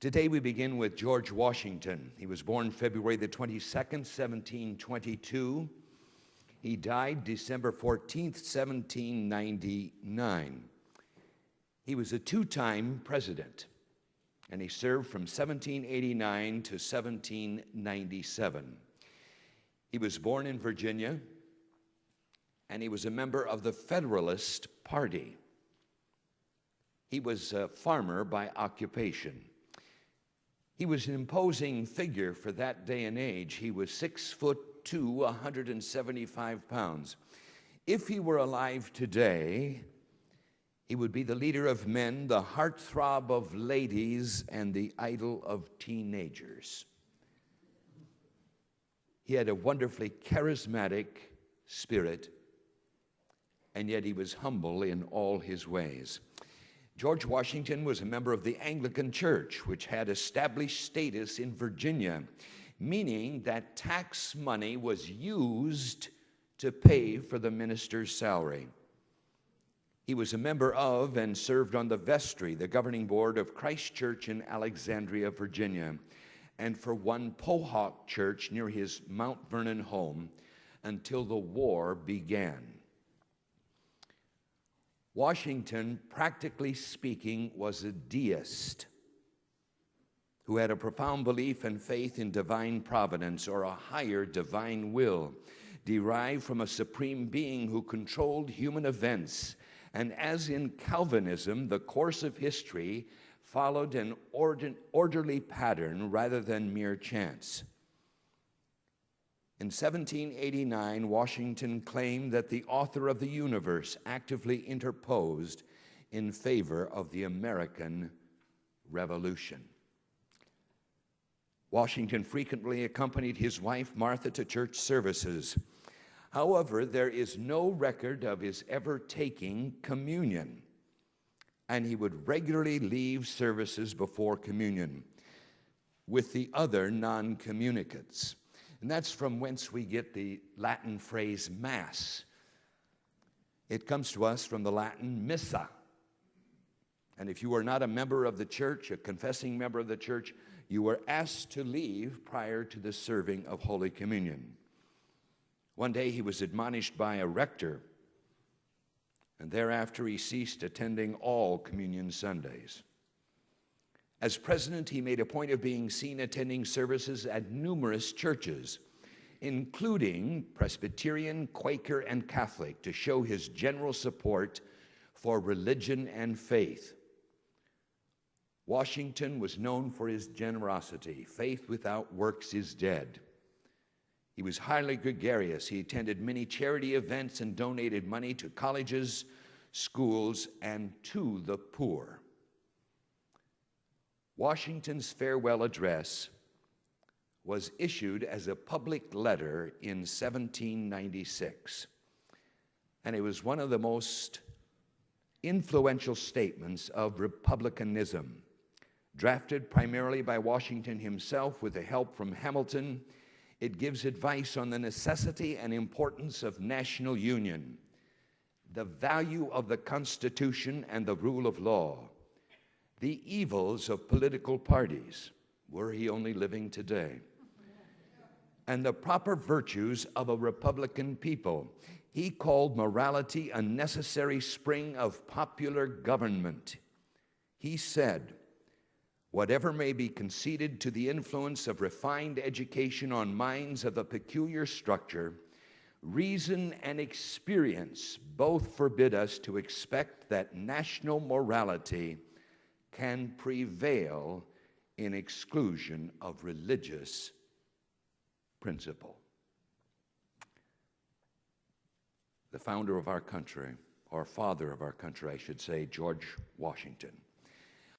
Today we begin with George Washington. He was born February the 22nd, 1722. He died December 14th, 1799. He was a two-time president, and he served from 1789 to 1797. He was born in Virginia, and he was a member of the Federalist Party. He was a farmer by occupation. He was an imposing figure for that day and age. He was 6'2", 175 pounds. If he were alive today, he would be the leader of men, the heartthrob of ladies, and the idol of teenagers. He had a wonderfully charismatic spirit, and yet he was humble in all his ways. George Washington was a member of the Anglican Church, which had established status in Virginia, meaning that tax money was used to pay for the minister's salary. He was a member of and served on the vestry, the governing board of Christ Church in Alexandria, Virginia, and for one Pohock church near his Mount Vernon home until the war began. Washington, practically speaking, was a deist who had a profound belief and faith in divine providence, or a higher divine will, derived from a supreme being who controlled human events. And as in Calvinism, the course of history followed an orderly pattern rather than mere chance. In 1789, Washington claimed that the author of the universe actively interposed in favor of the American Revolution. Washington frequently accompanied his wife Martha to church services. However, there is no record of his ever taking communion, and he would regularly leave services before communion with the other non-communicants. And that's from whence we get the Latin phrase Mass. It comes to us from the Latin missa. And if you were not a member of the church, a confessing member of the church, you were asked to leave prior to the serving of Holy Communion. One day he was admonished by a rector, and thereafter he ceased attending all communion Sundays. As president, he made a point of being seen attending services at numerous churches, including Presbyterian, Quaker, and Catholic, to show his general support for religion and faith. Washington was known for his generosity. Faith without works is dead. He was highly gregarious. He attended many charity events and donated money to colleges, schools, and to the poor. Washington's farewell address was issued as a public letter in 1796, and it was one of the most influential statements of republicanism. Drafted primarily by Washington himself with the help from Hamilton, it gives advice on the necessity and importance of national union, the value of the Constitution and the rule of law, the evils of political parties, were he only living today, and the proper virtues of a Republican people. He called morality a necessary spring of popular government. He said, "Whatever may be conceded to the influence of refined education on minds of a peculiar structure, reason and experience both forbid us to expect that national morality can prevail in exclusion of religious principle." The founder of our country, or father of our country, I should say, George Washington,